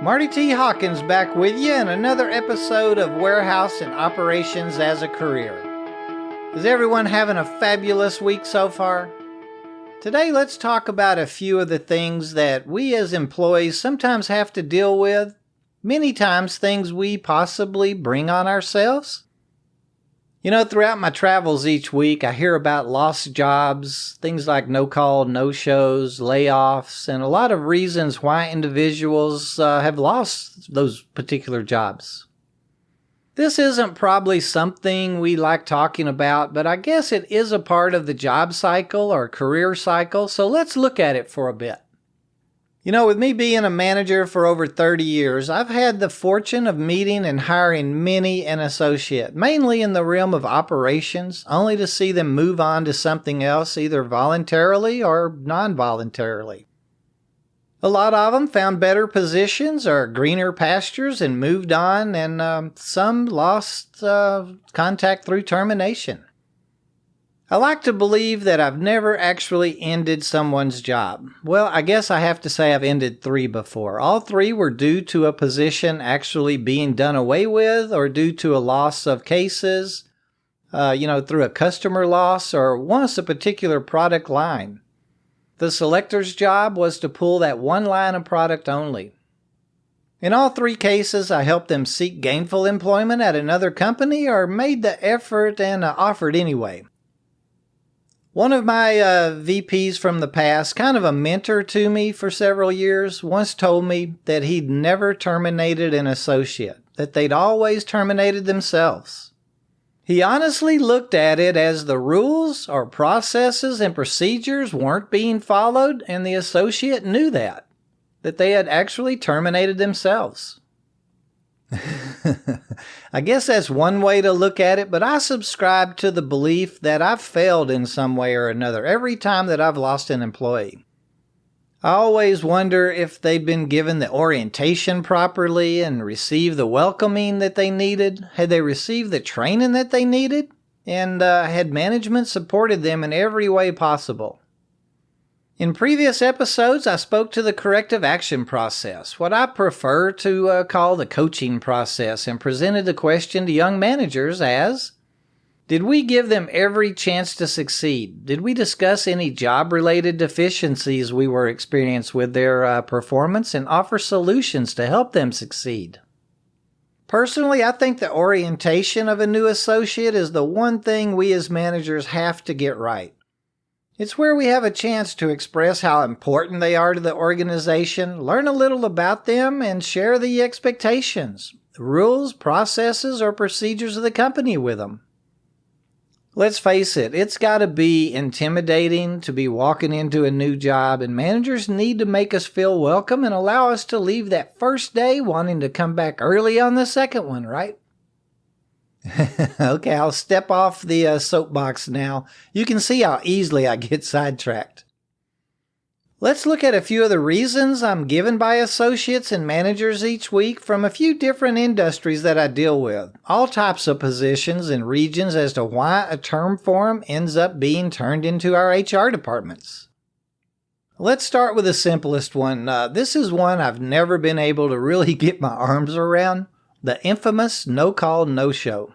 Marty T Hawkins back with you in another episode of Warehouse and Operations as a Career. Is everyone having a fabulous week so far? Today let's talk about a few of the things that we as employees sometimes have to deal with, many times things we possibly bring on ourselves. Throughout my travels each week, I hear about lost jobs, things like no-call, no-shows, layoffs, and a lot of reasons why individuals have lost those particular jobs. This isn't probably something we like talking about, but I guess it is a part of the job cycle or career cycle, so let's look at it for a bit. With me being a manager for over 30 years, I've had the fortune of meeting and hiring many an associate, mainly in the realm of operations, only to see them move on to something else, either voluntarily or non-voluntarily. A lot of them found better positions or greener pastures and moved on, and some lost contact through termination. I like to believe that I've never actually ended someone's job. Well, I guess I have to say I've ended 3 before. All 3 were due to a position actually being done away with or due to a loss of cases, through a customer loss or once a particular product line. The selector's job was to pull that one line of product only. In all 3 cases, I helped them seek gainful employment at another company or made the effort and offered anyway. One of my VPs from the past, kind of a mentor to me for several years, once told me that he'd never terminated an associate, that they'd always terminated themselves. He honestly looked at it as the rules or processes and procedures weren't being followed, and the associate knew that they had actually terminated themselves. I guess that's one way to look at it, but I subscribe to the belief that I've failed in some way or another every time that I've lost an employee. I always wonder if they've been given the orientation properly and received the welcoming that they needed. Had they received the training that they needed? And had management supported them in every way possible? In previous episodes, I spoke to the corrective action process, what I prefer to call the coaching process, and presented the question to young managers as, did we give them every chance to succeed? Did we discuss any job-related deficiencies we were experiencing with their performance and offer solutions to help them succeed? Personally, I think the orientation of a new associate is the one thing we as managers have to get right. It's where we have a chance to express how important they are to the organization, learn a little about them, and share the expectations, rules, processes, or procedures of the company with them. Let's face it, it's got to be intimidating to be walking into a new job, and managers need to make us feel welcome and allow us to leave that first day wanting to come back early on the second one, right? Okay, I'll step off the soapbox now. You can see how easily I get sidetracked. Let's look at a few of the reasons I'm given by associates and managers each week from a few different industries that I deal with, all types of positions and regions as to why a term form ends up being turned into our HR departments. Let's start with the simplest one. This is one I've never been able to really get my arms around. The infamous no-call, no-show.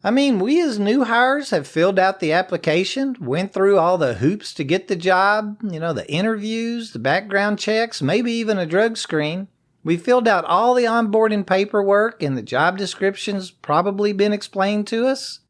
I mean, we as new hires have filled out the application, went through all the hoops to get the job, the interviews, the background checks, maybe even a drug screen. We filled out all the onboarding paperwork and the job description's probably been explained to us.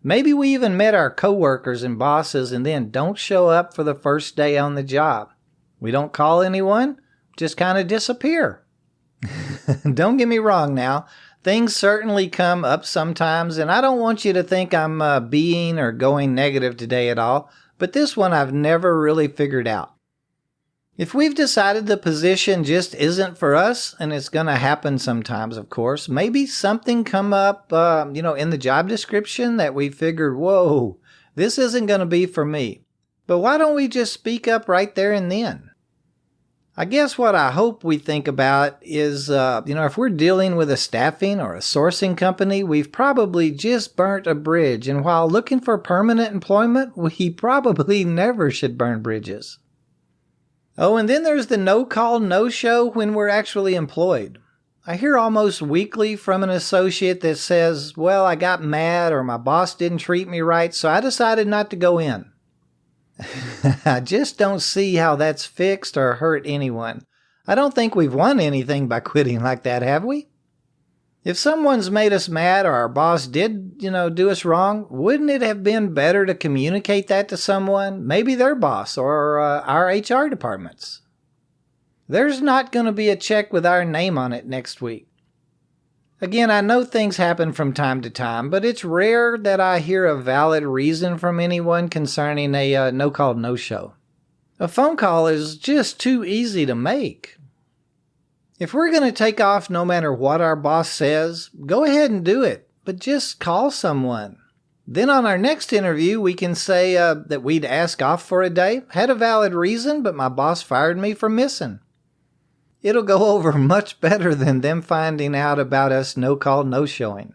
Maybe we even met our coworkers and bosses and then don't show up for the first day on the job. We don't call anyone, just kind of disappear. Don't get me wrong now. Things certainly come up sometimes, and I don't want you to think I'm being or going negative today at all, but this one I've never really figured out. If we've decided the position just isn't for us, and it's going to happen sometimes, of course, maybe something come up, in the job description that we figured, whoa, this isn't going to be for me. But why don't we just speak up right there and then? I guess what I hope we think about is, if we're dealing with a staffing or a sourcing company, we've probably just burnt a bridge. And while looking for permanent employment, we probably never should burn bridges. Oh, and then there's the no call, no show when we're actually employed. I hear almost weekly from an associate that says, well, I got mad or my boss didn't treat me right, so I decided not to go in. I just don't see how that's fixed or hurt anyone. I don't think we've won anything by quitting like that, have we? If someone's made us mad or our boss did, do us wrong, wouldn't it have been better to communicate that to someone, maybe their boss or our HR departments? There's not going to be a check with our name on it next week. Again, I know things happen from time to time, but it's rare that I hear a valid reason from anyone concerning a no-call, no-show. A phone call is just too easy to make. If we're going to take off no matter what our boss says, go ahead and do it, but just call someone. Then on our next interview, we can say that we'd ask off for a day, had a valid reason, but my boss fired me for missing. It'll go over much better than them finding out about us no-call, no-showing.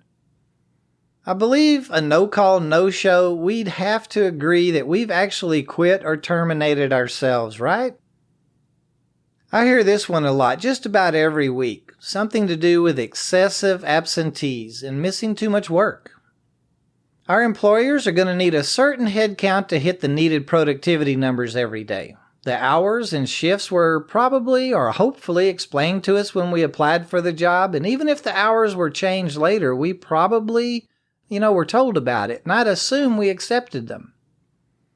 I believe a no-call, no-show, we'd have to agree that we've actually quit or terminated ourselves, right? I hear this one a lot, just about every week. Something to do with excessive absentees and missing too much work. Our employers are going to need a certain head count to hit the needed productivity numbers every day. The hours and shifts were probably or hopefully explained to us when we applied for the job, and even if the hours were changed later, we probably, were told about it, and I'd assume we accepted them.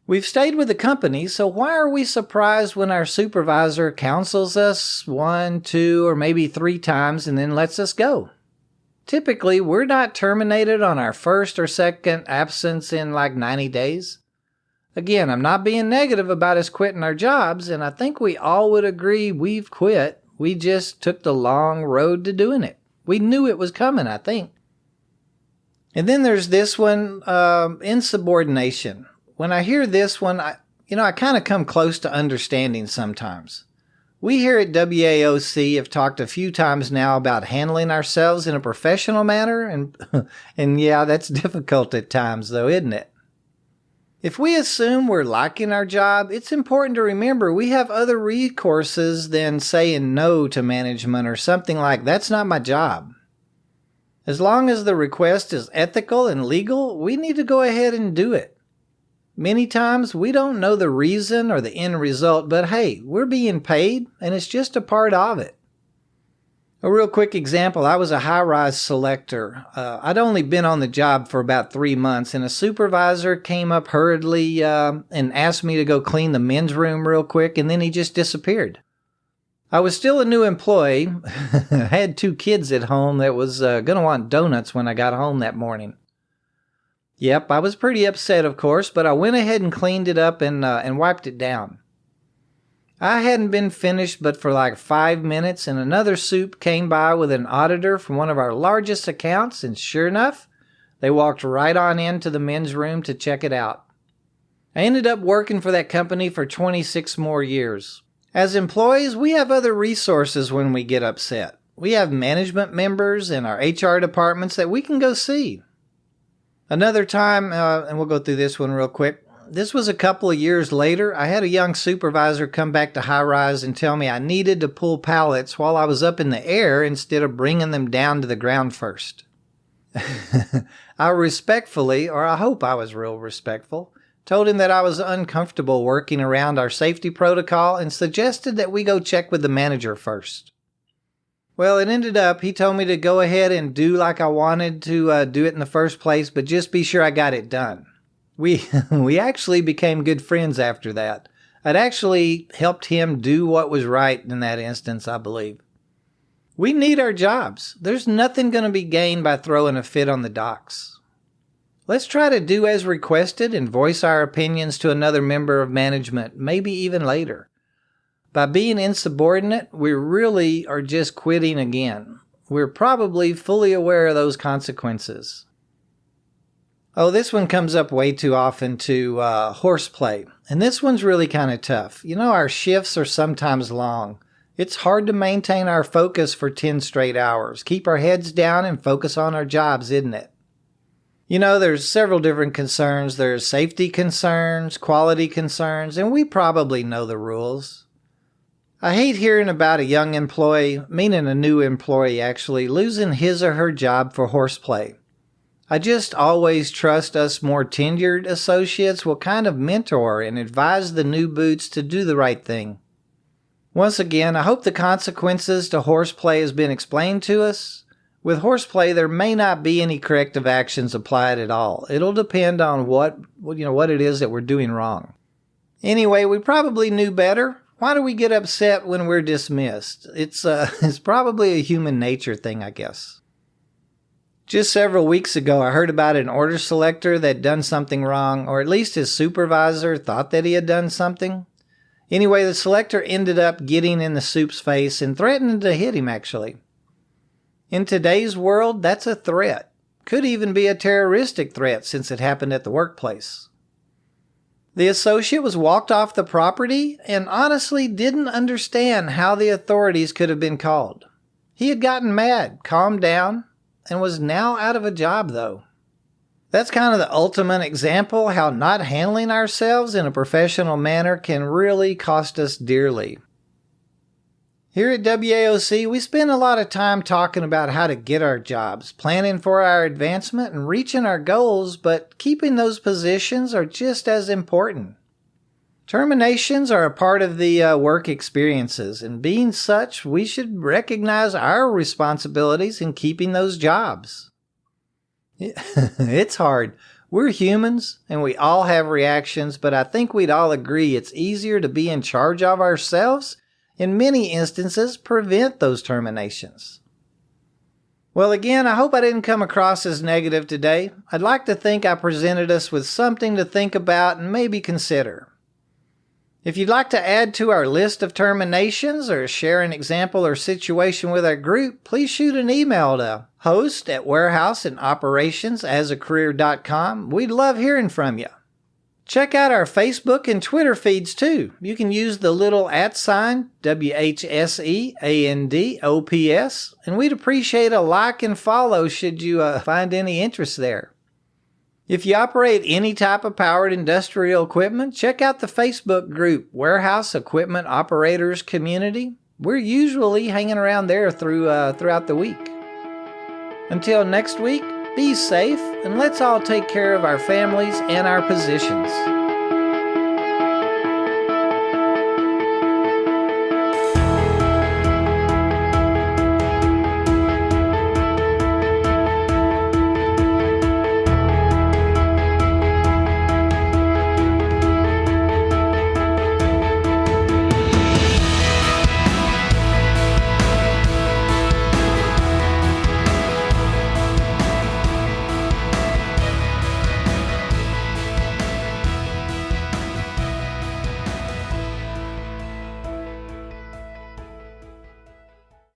We've stayed with the company, so why are we surprised when our supervisor counsels us 1, 2, or maybe 3 times and then lets us go? Typically, we're not terminated on our first or second absence in like 90 days. Again, I'm not being negative about us quitting our jobs, and I think we all would agree we've quit. We just took the long road to doing it. We knew it was coming, I think. And then there's this one, insubordination. When I hear this one, I kind of come close to understanding sometimes. We here at WAOC have talked a few times now about handling ourselves in a professional manner, and yeah, that's difficult at times though, isn't it? If we assume we're liking our job, it's important to remember we have other recourses than saying no to management or something like, that's not my job. As long as the request is ethical and legal, we need to go ahead and do it. Many times we don't know the reason or the end result, but hey, we're being paid and it's just a part of it. A real quick example, I was a high-rise selector. I'd only been on the job for about 3 months, and a supervisor came up hurriedly and asked me to go clean the men's room real quick, and then he just disappeared. I was still a new employee. I had 2 kids at home that was going to want donuts when I got home that morning. Yep, I was pretty upset, of course, but I went ahead and cleaned it up and wiped it down. I hadn't been finished but for like 5 minutes, and another soup came by with an auditor from one of our largest accounts, and sure enough, they walked right on into the men's room to check it out. I ended up working for that company for 26 more years. As employees, we have other resources when we get upset. We have management members in our HR departments that we can go see. Another time, and we'll go through this one real quick. This was a couple of years later. I had a young supervisor come back to high rise and tell me I needed to pull pallets while I was up in the air instead of bringing them down to the ground first. I respectfully, or I hope I was real respectful, told him that I was uncomfortable working around our safety protocol and suggested that we go check with the manager first. Well, it ended up, he told me to go ahead and do like I wanted to do it in the first place, but just be sure I got it done. We actually became good friends after that. I'd actually helped him do what was right in that instance, I believe. We need our jobs. There's nothing going to be gained by throwing a fit on the docks. Let's try to do as requested and voice our opinions to another member of management, maybe even later. By being insubordinate, we really are just quitting again. We're probably fully aware of those consequences. Oh, this one comes up way too often to horseplay. And this one's really kind of tough. Our shifts are sometimes long. It's hard to maintain our focus for 10 straight hours. Keep our heads down and focus on our jobs, isn't it? There's several different concerns. There's safety concerns, quality concerns, and we probably know the rules. I hate hearing about a young employee, meaning a new employee actually, losing his or her job for horseplay. I just always trust us more tenured associates will kind of mentor and advise the new boots to do the right thing. Once again, I hope the consequences to horseplay has been explained to us. With horseplay, there may not be any corrective actions applied at all. It'll depend on what it is that we're doing wrong. Anyway, we probably knew better. Why do we get upset when we're dismissed? It's probably a human nature thing, I guess. Just several weeks ago, I heard about an order selector that had done something wrong, or at least his supervisor thought that he had done something. Anyway, the selector ended up getting in the soup's face and threatened to hit him, actually. In today's world, that's a threat. Could even be a terroristic threat since it happened at the workplace. The associate was walked off the property and honestly didn't understand how the authorities could have been called. He had gotten mad, calmed down, and was now out of a job, though. That's kind of the ultimate example how not handling ourselves in a professional manner can really cost us dearly. Here at WAOC, we spend a lot of time talking about how to get our jobs, planning for our advancement, and reaching our goals, but keeping those positions are just as important. Terminations are a part of the work experiences, and being such, we should recognize our responsibilities in keeping those jobs. It's hard. We're humans, and we all have reactions, but I think we'd all agree it's easier to be in charge of ourselves, in many instances, prevent those terminations. Well, again, I hope I didn't come across as negative today. I'd like to think I presented us with something to think about and maybe consider. If you'd like to add to our list of terminations or share an example or situation with our group, please shoot an email to host@warehouseandoperationsasacareer.com. We'd love hearing from you. Check out our Facebook and Twitter feeds too. You can use the little @ WHSEANDOPS, and we'd appreciate a like and follow should you find any interest there. If you operate any type of powered industrial equipment, check out the Facebook group, Warehouse Equipment Operators Community. We're usually hanging around there throughout the week. Until next week, be safe, and let's all take care of our families and our positions.